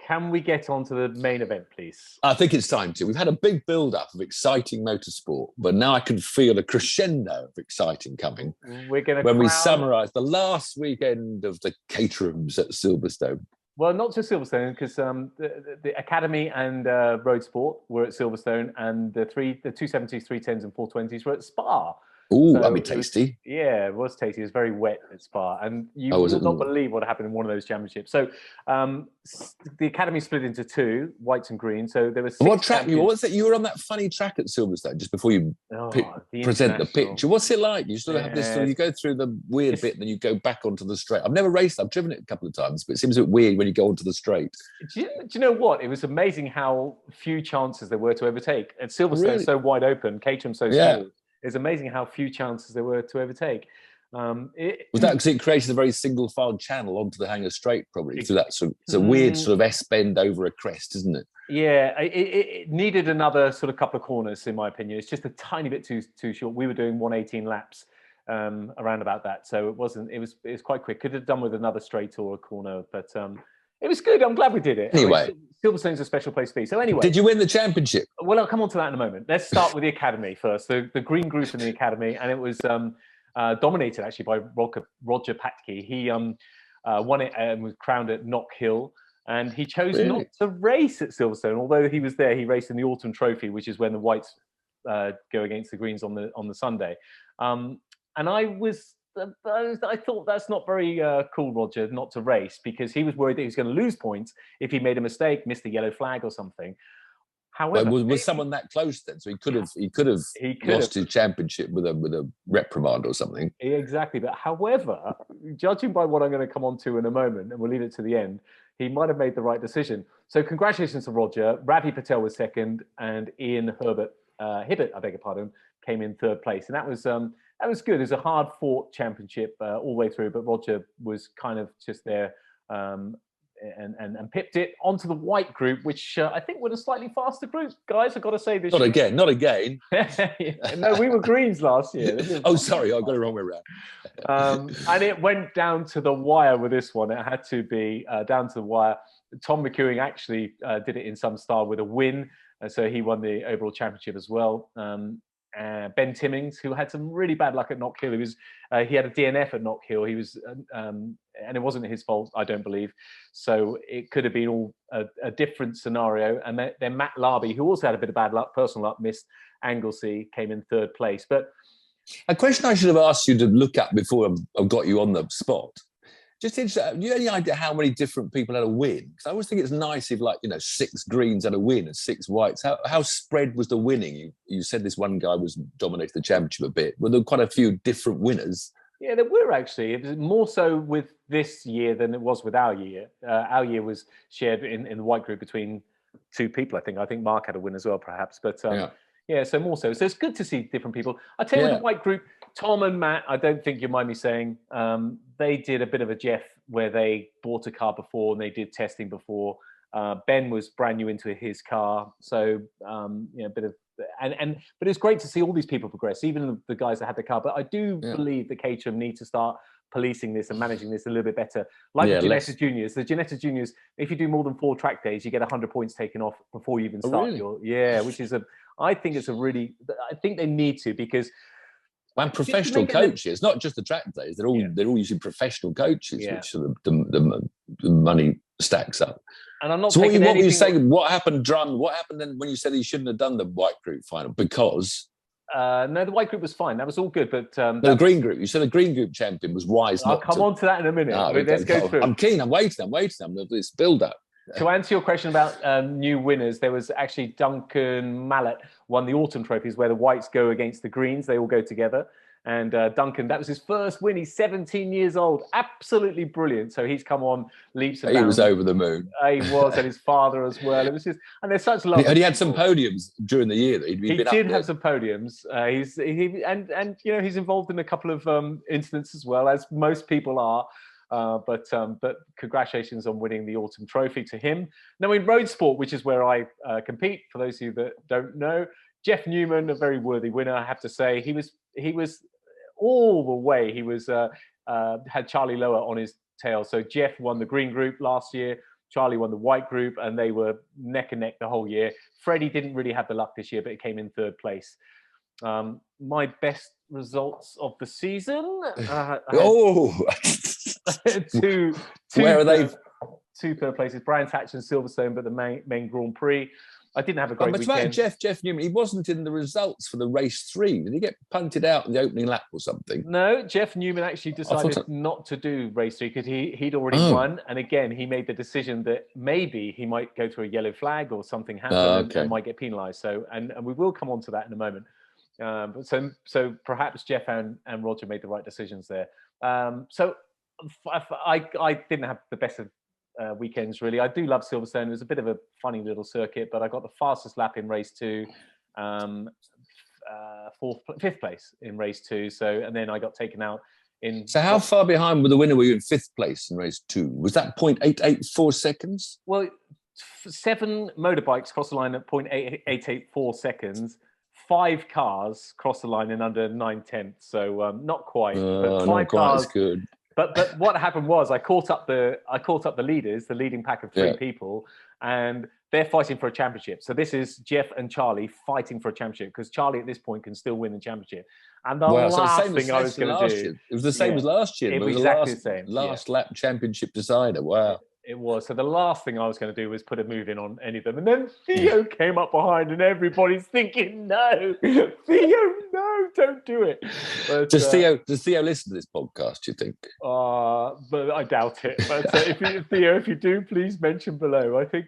Can we get on to the main event, please? I think it's time to. We've had a big build-up of exciting motorsport, but now I can feel a crescendo of exciting coming. When we summarise the last weekend of the Caterhams at Silverstone. Well, not just Silverstone, because the Academy and Road Sport were at Silverstone, and the 270s, 310s, and 420s were at Spa. Ooh, that'd be tasty. It was tasty. It was very wet at Spa. And you will not believe what happened in one of those championships. So the Academy split into 2, whites and greens. So there was 6 What track you? What's that? You were on that funny track at Silverstone just before you present the picture. What's it like? You sort of have this. You go through the weird bit, and then you go back onto the straight. I've never raced. I've driven it a couple of times, but it seems a bit weird when you go onto the straight. Do you know what? It was amazing how few chances there were to overtake. At Silverstone, so wide open, Caterham so small. It's amazing how few chances there were to overtake. Was that because it created a very single-filed channel onto the Hangar Straight, probably? So that's it's a weird sort of S-bend over a crest, isn't it? Yeah, it needed another sort of couple of corners, in my opinion. It's just a tiny bit too short. We were doing 118 laps around about that, so it wasn't. It was quite quick. Could have done with another straight or a corner, but it was good. I'm glad we did it. Anyway. Silverstone's a special place to be. So anyway. Did you win the championship? Well, I'll come on to that in a moment. Let's start with the Academy first. The green group in the Academy, and it was dominated actually by Roger Patke. He won it and was crowned at Knock Hill, and he chose not to race at Silverstone. Although he was there, he raced in the Autumn Trophy, which is when the whites go against the greens on the Sunday. And I thought that's not very cool, Roger, not to race, because he was worried that he was going to lose points if he made a mistake, missed the yellow flag or something. However, was someone that close then? So he could have lost his championship with a reprimand or something. Exactly. But however, judging by what I'm going to come on to in a moment, and we'll leave it to the end, he might have made the right decision. So congratulations to Roger. Ravi Patel was second, and Ian Hibbert, I beg your pardon, came in third place. And that was good. It was a hard-fought championship all the way through, but Roger was kind of just there and pipped it onto the white group, which I think were a slightly faster group. Guys, I've got to say this Not year. Not again. No, we were greens last year. Oh, sorry, I got it wrong way around. And it went down to the wire with this one. It had to be down to the wire. Tom McEwing actually did it in some style with a win. So he won the overall championship as well. Ben Timmings, who had some really bad luck at Knock Hill. He had a DNF at Knock Hill. He was, and it wasn't his fault, I don't believe. So it could have been all a different scenario. And then Matt Larby, who also had a bit of bad luck, personal luck, missed Anglesey, came in third place. But a question I should have asked you to look at before I've got you on the spot. Just interested, do you have any idea how many different people had a win? Because I always think it's nice if, 6 greens had a win and 6 whites. How spread was the winning? You said this one guy was dominated the championship a bit. Were there quite a few different winners? Yeah, there were actually. It was more so with this year than it was with our year. Our year was shared in the white group between 2 people, I think. I think Mark had a win as well, perhaps. But yeah, so more so. So it's good to see different people. I tell you, with the white group, Tom and Matt, I don't think you mind me saying, they did a bit of a Jeff where they bought a car before and they did testing before. Ben was brand new into his car, so a bit of but it's great to see all these people progress, even the guys that had the car. But I do believe that Caterham need to start policing this and managing this a little bit better. Like the Ginetta Juniors. The Ginetta Juniors, if you do more than 4 track days, you get 100 points taken off before you even start which is I think they need to, because and professional coaches, not just the track days. They're all using professional coaches, which the money stacks up. And I'm not. So what were you saying? What happened, Drum? What happened then when you said he shouldn't have done the white group final? Because no, the white group was fine. That was all good. But the green group. You said the green group champion was wise. I'll come on to that in a minute. Let's go through. I'm keen. I'm waiting. This build up. To answer your question about new winners, there was actually Duncan Mallet won the Autumn Trophies, where the whites go against the greens. They all go together. And Duncan, that was his first win. He's 17 years old. Absolutely brilliant. So he's come on leaps and bounds. He was over the moon. He was, and his father as well. It was just, and there's such love. And he had some podiums during the year. He did have some podiums. He's involved in a couple of incidents as well, as most people are. But congratulations on winning the Autumn Trophy to him. Now in road sport, which is where I compete, for those of you that don't know, Jeff Newman, a very worthy winner, I have to say. He was all the way. He was had Charlie Lower on his tail. So Jeff won the green group last year. Charlie won the white group, and they were neck and neck the whole year. Freddie didn't really have the luck this year, but he came in third place. My best results of the season. Two Where are they? 2 third places. Brian Thatcher and Silverstone, but the main Grand Prix. I didn't have a great weekend. Jeff Newman, he wasn't in the results for the race 3. Did he get punted out in the opening lap or something? No, Jeff Newman actually decided not to do race 3 because he'd already won. And again, he made the decision that maybe he might go through a yellow flag or something happen and might get penalised. So, and we will come on to that in a moment. So perhaps Jeff and Roger made the right decisions there. So I didn't have the best of weekends, really. I do love Silverstone. It was a bit of a funny little circuit, but I got the fastest lap in race 2, 5th place in race 2. So, and then I got taken out in. So how far behind with the winner were you in 5th place in race 2? Was that 0.884 seconds? Well, 7 motorbikes crossed the line at 0.884 seconds. 5 cars crossed the line in under 9/10. So not quite. But 5 not quite cars. As good. But what happened was I caught up the leaders, the leading pack of 3 people, and they're fighting for a championship. So this is Jeff and Charlie fighting for a championship, because Charlie at this point can still win the championship. And the last thing I was going to do, it was the same as last year. It was exactly the same. Last lap championship decider. Wow. It was. So the last thing I was going to do was put a move in on any of them. And then Theo came up behind and everybody's thinking, no, Theo, no, don't do it. But, does Theo listen to this podcast, do you think? But I doubt it. But Theo, if you do, please mention below. I think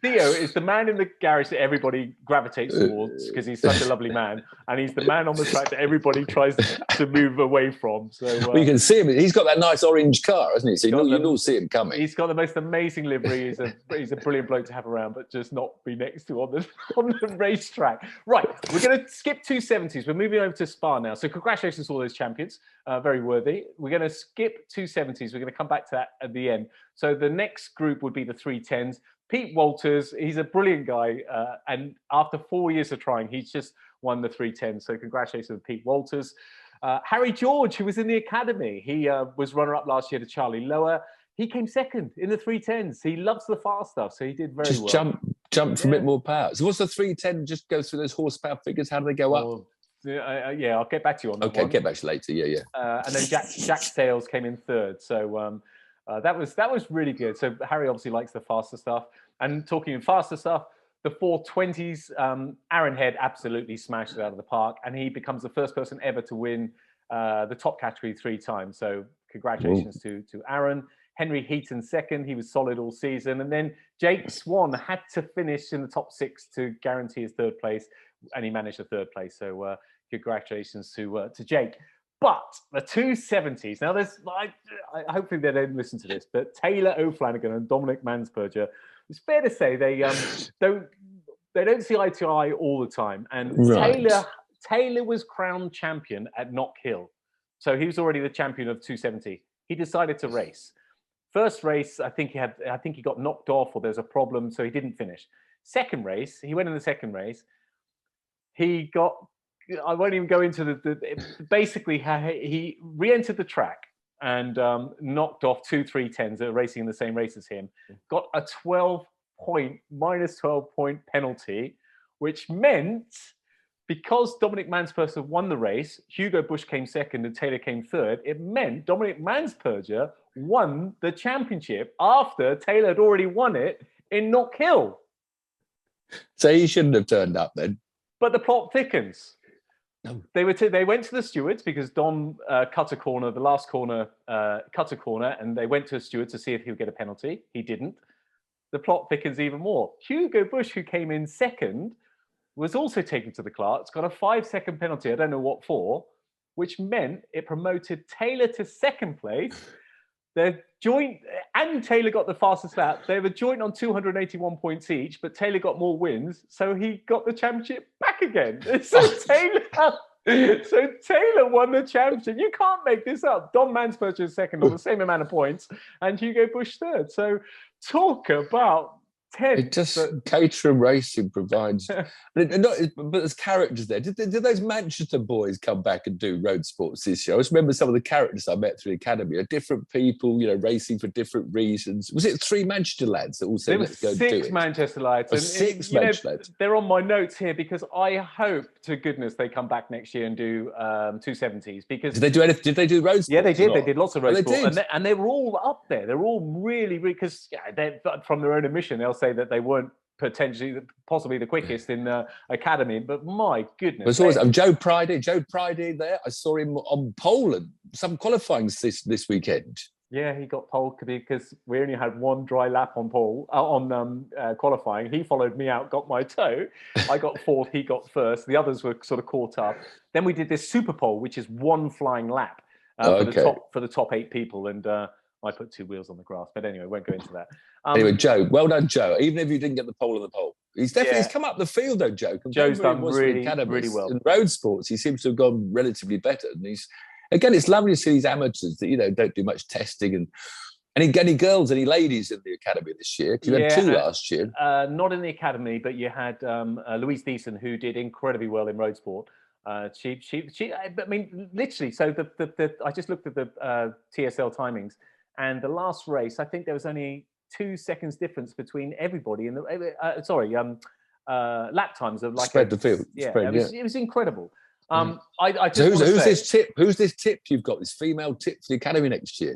Theo is the man in the garage that everybody gravitates towards because he's such a lovely man. And he's the man on the track that everybody tries to move away from. So well, you can see him. He's got that nice orange car, hasn't he? So you all see him coming. He's got the most amazing livery. He's a brilliant bloke to have around, but just not be next to on the racetrack. Right, we're going to skip 270s. We're moving over to Spa now. So congratulations to all those champions. Very worthy. We're going to skip 270s. We're going to come back to that at the end. So the next group would be the 310s. Pete Walters, he's a brilliant guy. And after 4 years of trying, he's just won the 310s. So congratulations to Pete Walters. Harry George, who was in the academy, he was runner-up last year to Charlie Lower. He came second in the 310s. He loves the fast stuff, so he did very well. Just jump for a bit more power. So what's the 310? Just go through those horsepower figures. How do they go up? Yeah, I'll get back to you on that one. Okay, get back to you later. Yeah. And then Jack Sales came in third. So that was really good. So Harry obviously likes the faster stuff. And talking in faster stuff, the 420s, Aaron Head absolutely smashed it out of the park, and he becomes the first person ever to win the top category 3 times. So congratulations to Aaron. Henry Heaton second, he was solid all season. And then Jake Swan had to finish in the top 6 to guarantee his 3rd place, and he managed the 3rd place. So congratulations to Jake. But the 270s, now there's, hopefully they don't listen to this, but Taylor O'Flanagan and Dominic Mansperger, it's fair to say they don't see eye to eye all the time. And right. Taylor was crowned champion at Knock Hill. So he was already the champion of 270. He decided to race. First race, I think he got knocked off or there's a problem, so he didn't finish. Second race, he went in the second race. He got, I won't even go into basically he re-entered the track and knocked off 2 310s that are racing in the same race as him. Got a minus 12 point penalty, which meant because Dominic Mansperger won the race, Hugo Bush came second and Taylor came third, it meant Dominic Mansperger won the championship after Taylor had already won it in Knock Hill. So he shouldn't have turned up then. But the plot thickens. No. They went to the stewards because Dom cut a corner, the last corner, cut a corner, and they went to a steward to see if he would get a penalty. He didn't. The plot thickens even more. Hugo Bush, who came in second, was also taken to the clerks, got a 5-second penalty, I don't know what for, which meant it promoted Taylor to second place. They're joint, and Taylor got the fastest lap. They were joint on 281 points each, but Taylor got more wins, so he got the championship back again. So Taylor won the championship. You can't make this up. Dom Mansperger is second on the same amount of points, and Hugo Bush third. So talk about 10. It just Caterham Racing provides, but there's characters there. Did those Manchester boys come back and do road sports this year? I just remember some of the characters I met through the academy are different people, racing for different reasons. Was it 3 Manchester lads that all said let's go do it? 6 Manchester lads. And 6 Manchester lads. They're on my notes here because I hope to goodness they come back next year and do 270s. Because did they do anything? Did they do road sports? Yeah, they did. They did lots of road sports, and they were all up there. They're all really because they're from their own admission. They'll say that they weren't possibly the quickest in the academy, but my goodness. There's always Joe Pridey there. I saw him on pole and some qualifying this weekend. Yeah, he got pole because we only had 1 dry lap on pole qualifying. He followed me out, got my toe. I got 4th, he got 1st. The others were sort of caught up. Then we did this super pole, which is 1 flying lap for the top 8 people, and I put 2 wheels on the grass, but anyway, won't go into that. Anyway, Joe, well done, Joe. Even if you didn't get the pole on the pole, he's come up the field though, Joe. Joe's done really well in road sports. He seems to have gone relatively better, and it's lovely to see these amateurs that don't do much testing and any girls, any ladies in the academy this year. Because you had 2 last year. Not in the academy, but you had Louise Deason, who did incredibly well in road sport. She. I mean, literally. So I just looked at the TSL timings. And the last race, I think there was only 2 seconds difference between everybody in the lap times of spread the field. Yeah, it was incredible. So who's this tip? Who's this tip you've got? This female tip for the academy next year?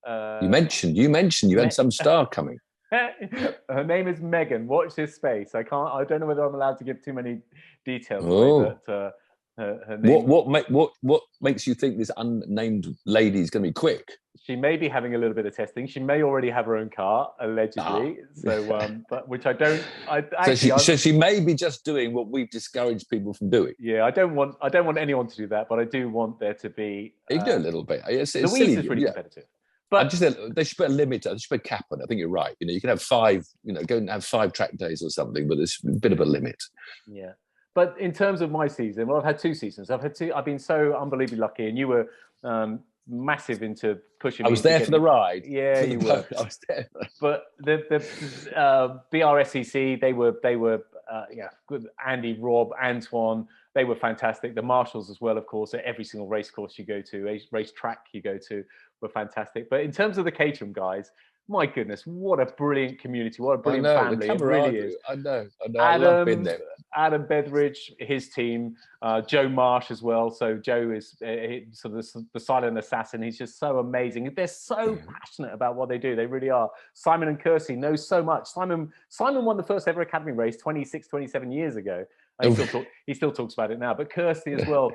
You mentioned you had some star coming. Her name is Megan. Watch this space. I don't know whether I'm allowed to give too many details away, but her name. What makes you think this unnamed lady is going to be quick? She may be having a little bit of testing. She may already have her own car, allegedly. So, but which I don't. So she may be just doing what we've discouraged people from doing. Yeah, I don't want anyone to do that, but I do want there to be. You can do a little bit. It's Louise silly. is really competitive. But they should put a limit. They should put a cap on it. I think you're right. You can have 5. Go and have 5 track days or something, but there's a bit of a limit. Yeah. But in terms of my season, well, I've had 2 seasons. I've been so unbelievably lucky, and you were massive into pushing me. I was there for the ride. Yeah, you were. I was there. But the BRSEC, they were good. Andy, Rob, Antoine, they were fantastic. The marshals as well, of course, at every single race course you go to, race track you go to, were fantastic. But in terms of the Caterham guys, my goodness, what a brilliant community! What a brilliant family! It really is. I know. I love being there. Adam Betheridge, his team, Joe Marsh as well. So Joe is sort of the silent assassin. He's just so amazing. They're so passionate about what they do. They really are. Simon and Kirsty know so much. Simon won the first ever Academy race 27 years ago. He still talks about it now. But Kirsty as well.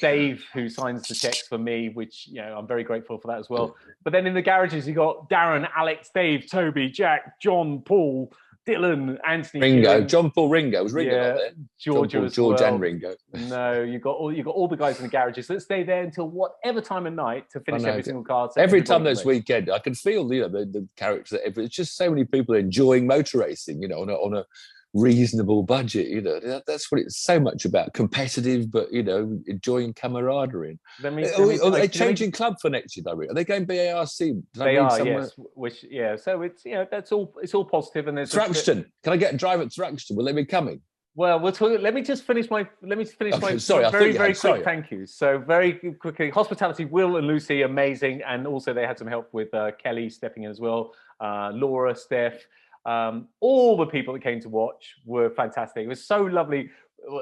Dave, who signs the checks for me, which I'm very grateful for that as well. But then in the garages, you got Darren, Alex, Dave, Toby, Jack, John, Paul, Dylan, Anthony, Ringo, Kieran. John Paul Ringo was Ringo not there. George and Ringo. No, you got all the guys in the garages that stay there until whatever time of night to finish every single car. So every time there's weekend, I can feel the characters. It's just so many people enjoying motor racing. On a reasonable budget. That's what it's so much about. Competitive, but enjoying camaraderie. Are they changing club for next year? Are they going BARC? They are, yes. So it's that's all. It's all positive. And there's Thruxton. Can I get a drive at Thruxton? Will they be coming? Well, we'll talk. Let me just finish my. Sorry, very quick thank yous. So very quickly, hospitality. Will and Lucy, amazing, and also they had some help with Kelly stepping in as well. Laura, Steph. All the people that came to watch were fantastic. It was so lovely.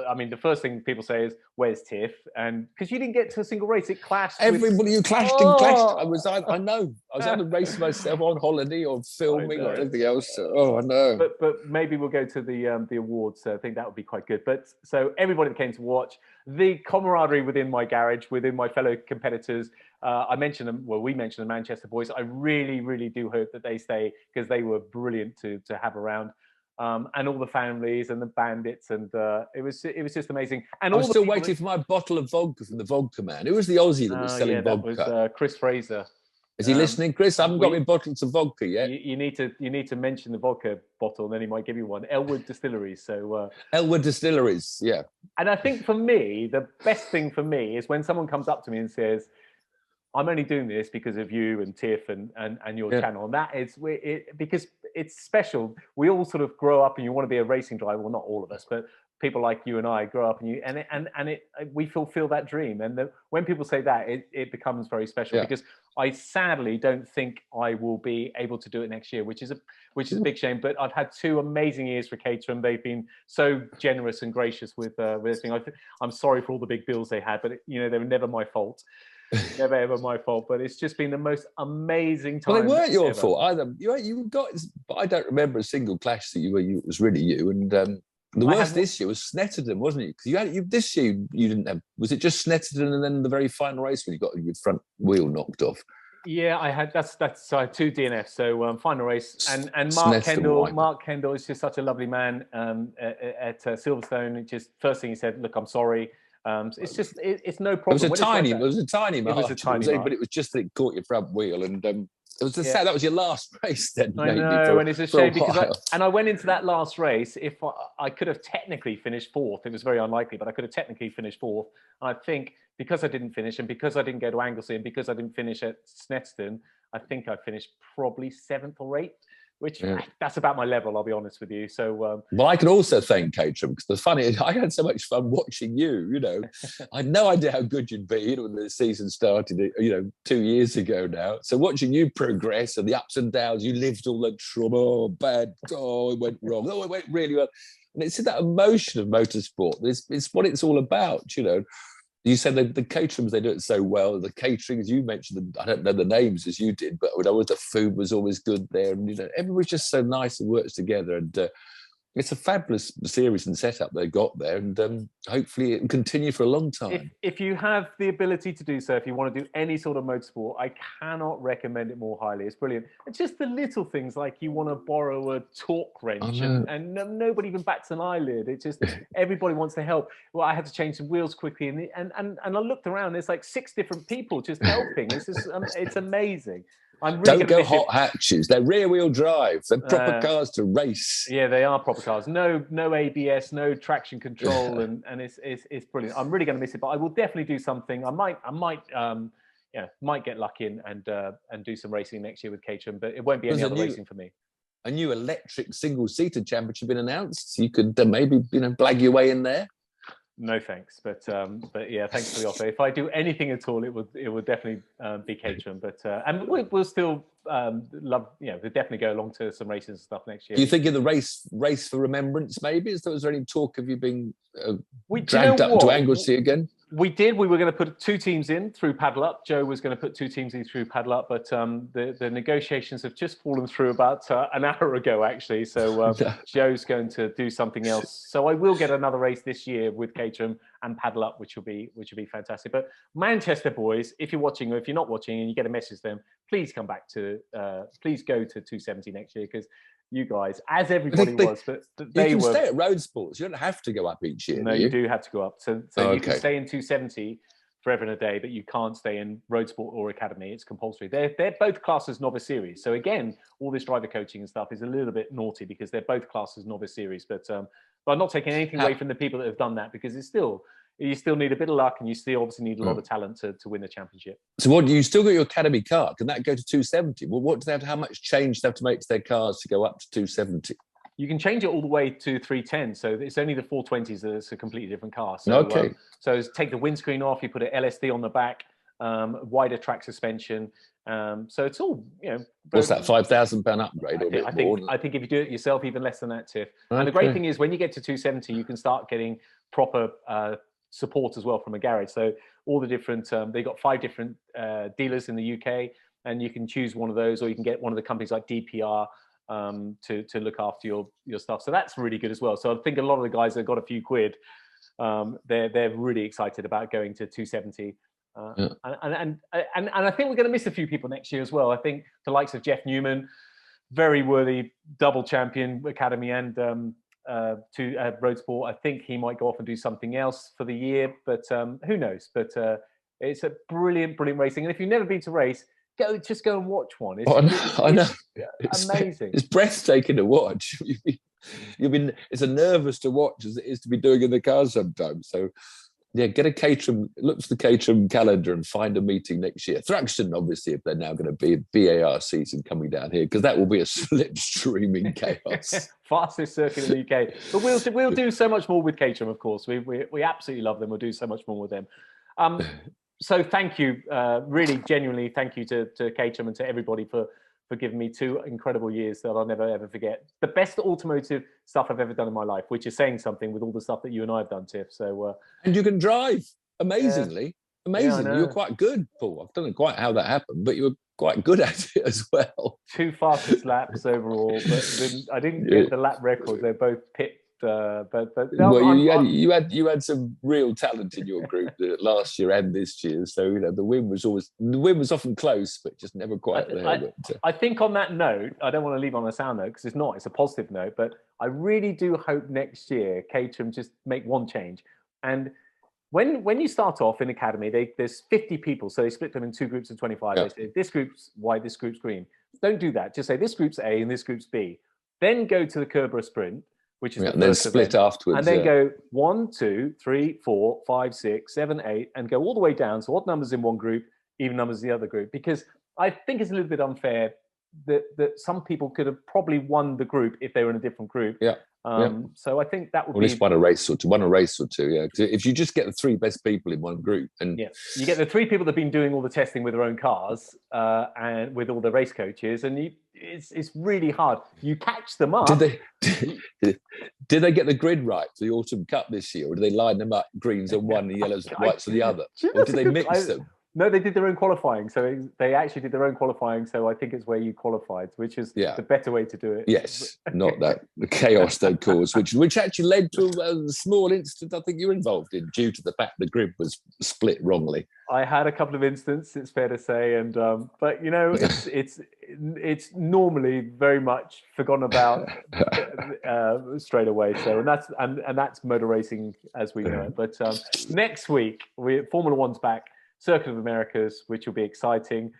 I mean, the first thing people say is, "Where's Tiff?" And because you didn't get to a single race, it clashed. You clashed and clashed. I know. I was on the race myself, on holiday or filming or anything else. I know. But maybe we'll go to the awards. So I think that would be quite good. But so everybody that came to watch, the camaraderie within my garage, within my fellow competitors. I mentioned them. Well, we mentioned the Manchester boys. I really, really do hope that they stay because they were brilliant to have around. And all the families and the bandits, and it was just amazing. And I'm still waiting for my bottle of vodka from the vodka man. Who was the Aussie that was selling vodka? That was Chris Fraser. Is he listening, Chris? I haven't got me bottles of vodka yet. You need to mention the vodka bottle, and then he might give you one. Elwood Distilleries. So Elwood Distilleries, yeah. And I think for me, the best thing for me is when someone comes up to me and says, I'm only doing this because of you and Tiff and your channel. And that is because it's special. We all sort of grow up and you want to be a racing driver. Well, not all of us, but people like you and I grow up and we fulfill that dream. And when people say that, it becomes very special because I sadly don't think I will be able to do it next year, which is a big shame. But I've had 2 amazing years for Caterham. They've been so generous and gracious with everything. I'm sorry for all the big bills they had, but they were never my fault. Never ever my fault, but it's just been the most amazing time. Well, they weren't your fault either. You got, but I don't remember a single clash that it was really you. And the worst this year was Snetterton, wasn't it? Because this year you didn't have. Was it just Snetterton and then the very final race when you got your front wheel knocked off? Yeah, I had so I had 2 DNFs. So final race and Mark Kendall. Mark Kendall is just such a lovely man at Silverstone. It just first thing he said, "Look, I'm sorry." It's just it's no problem. It was a tiny mark. But it was just that it caught your front wheel, and it was sad. That was your last race then. I know, and it's a shame because I went into that last race. If I could have technically finished 4th, it was very unlikely, but I could have technically finished 4th. And I think because I didn't finish, and because I didn't go to Anglesey, and because I didn't finish at Snetterton, I think I finished probably 7th or 8th. Which that's about my level, I'll be honest with you. So, well, I can also thank Caterham because the funny is I had so much fun watching you. I had no idea how good you'd be. When the season started, 2 years ago now. So watching you progress and the ups and downs, you lived all that trauma. Oh, bad. Oh, it went wrong. Oh, it went really well. And it's that emotion of motorsport. It's what it's all about. You said the caterings, they do it so well. The caterings, you mentioned them, I don't know the names as you did, but the food was always good there. And, everybody's just so nice and works together. And it's a fabulous series and setup they got there. And hopefully it will continue for a long time. If you have the ability to do so, if you want to do any sort of motorsport, I cannot recommend it more highly. It's brilliant. It's just the little things like you want to borrow a torque wrench and nobody even bats an eyelid. It's just everybody wants to help. Well, I had to change some wheels quickly and I looked around. There's like 6 different people just helping. It's just it's amazing. I'm really Don't go hot hatches. They're rear-wheel drive. They're proper cars to race. Yeah, they are proper cars. No ABS, no traction control, and it's brilliant. I'm really going to miss it, but I will definitely do something. I might get lucky and do some racing next year with Caterham, but it won't be any other racing for me. A new electric single-seater championship been announced. You could maybe blag your way in there. No thanks, but yeah, thanks for the offer. If I do anything at all, it would definitely be Caterham. But and we'll still love, we'll definitely go along to some races and stuff next year. Do you think of the race for remembrance? Maybe is there any talk of you being dragged up to Anglesey again? We did. We were going to put 2 teams in through Paddle Up. Joe was going to put 2 teams in through Paddle Up, but the negotiations have just fallen through about an hour ago, actually. So Joe's going to do something else. So I will get another race this year with Caterham and Paddle Up, which will be fantastic. But Manchester boys, if you're watching or if you're not watching and you get a message to them, please come back please go to 270 next year, because you guys, as everybody was, but they you can were. stay at Road Sports. You don't have to go up each year. No, you do have to go up. So you can stay in 270 forever and a day, but you can't stay in Road Sport or Academy. It's compulsory. They're both classed as novice series. So again, all this driver coaching and stuff is a little bit naughty because they're both classed as novice series. But I'm not taking anything away from the people that have done that, because you still need a bit of luck, and you still obviously need a lot of talent to win the championship. So what, you still got your Academy car? Can that go to 270? Well, what do they have? How much change do they have to make to their cars to go up to 270? You can change it all the way to 310. So it's only the 420s that's a completely different car. So, so take the windscreen off, you put an LSD on the back, wider track suspension. So it's all, What's that, £5,000 upgrade? I think if you do it yourself, even less than that, Tiff. Okay. And the great thing is when you get to 270, you can start getting proper support as well from a garage. So all the different, they got 5 different dealers in the UK, and you can choose one of those, or you can get one of the companies like DPR to look after your stuff. So that's really good as well. So I think a lot of the guys that got a few quid, they're really excited about going to 270. And I think we're going to miss a few people next year as well. I think the likes of Jeff Newman, very worthy double champion Academy and to Road Sport. I think he might go off and do something else for the year, but who knows? But it's a brilliant racing. And if you've never been to race, just go and watch one. I know. It's amazing. It's breathtaking to watch. It's as nervous to watch as it is to be doing in the car sometimes. So yeah, get a Caterham, look to the Caterham calendar and find a meeting next year. Thruxton, obviously, if they're now going to be a BAR season coming down here, because that will be a slipstreaming chaos. Fastest circuit in the UK. But we'll do so much more with Caterham, of course. We absolutely love them. We'll do so much more with them. So thank you, really genuinely thank you to Caterham and to everybody for giving me 2 incredible years that I'll never ever forget. The best automotive stuff I've ever done in my life, which is saying something with all the stuff that you and I have done, Tiff. So and you can drive amazingly. Yeah, you're quite good, Paul. I don't know quite how that happened, but you were quite good at it as well. 2 fastest laps overall, but I didn't get the lap records. They're both pit. You had some real talent in your group last year and this year. So the win was often close, but just never quite there. I think on that note, I don't want to leave on a sour note because it's a positive note. But I really do hope next year Caterham just make one change. And when you start off in Academy, there's 50 people, so they split them in 2 groups of 25. They say this group's white, this group's green. Don't do that. Just say this group's A and this group's B. Then go to the Kerbera Sprint, which is the then split event, afterwards, and then go 1, 2, 3, 4, 5, 6, 7, 8, and go all the way down. So odd numbers in one group, even numbers in the other group. Because I think it's a little bit unfair that some people could have probably won the group if they were in a different group. So I think that would be. At least won a race or two. Yeah, if you just get the 3 best people in one group, and you get the 3 people that've been doing all the testing with their own cars and with all the race coaches, and it's really hard. You catch them up. Did they get the grid right for the Autumn Cup this year, or did they line them up greens on one and yellows whites on the other, or did they mix them? No, they did their own qualifying. So they actually did their own qualifying. So I think it's where you qualified, which is the better way to do it. Yes, not that the chaos they caused, which actually led to a small incident I think you were involved in due to the fact the grid was split wrongly. I had a couple of incidents, it's fair to say, and but you know, it's normally very much forgotten about straight away. So and that's motor racing as we know it. But next week, Formula One's back. Circuit of Americas, which will be exciting.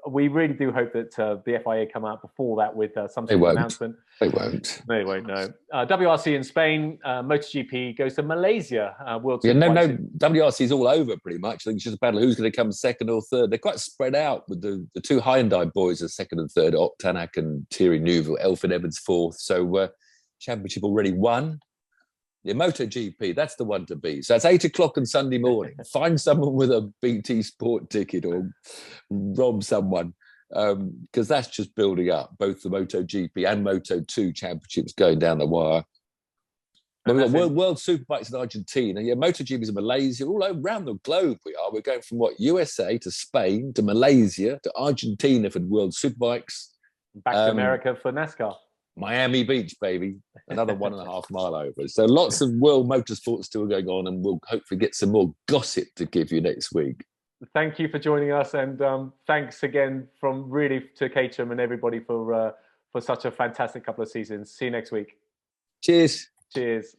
We really do hope that the FIA come out before that with some sort of announcement. They won't. They won't, no. WRC in Spain, MotoGP goes to Malaysia. World WRC is all over pretty much. I think it's just a battle who's going to come second or third. They're quite spread out with the two Hyundai boys are second and third, Tanak and Thierry Neuville, Elfyn Evans fourth. So championship already won. Yeah, MotoGP, that's the one to be. So that's 8 o'clock on Sunday morning. Find someone with a BT Sport ticket or rob someone, because that's just building up. Both the MotoGP and Moto2 championships going down the wire. We've got World Superbikes in Argentina. Yeah, MotoGP is in Malaysia. All around the globe we are. We're going from USA to Spain to Malaysia to Argentina for the World Superbikes. Back to America for NASCAR. Miami Beach, baby. Another 1.5 mile over. So lots of world motorsports still going on, and we'll hopefully get some more gossip to give you next week. Thank you for joining us, and thanks again from really to Caterham and everybody for such a fantastic couple of seasons. See you next week. Cheers. Cheers.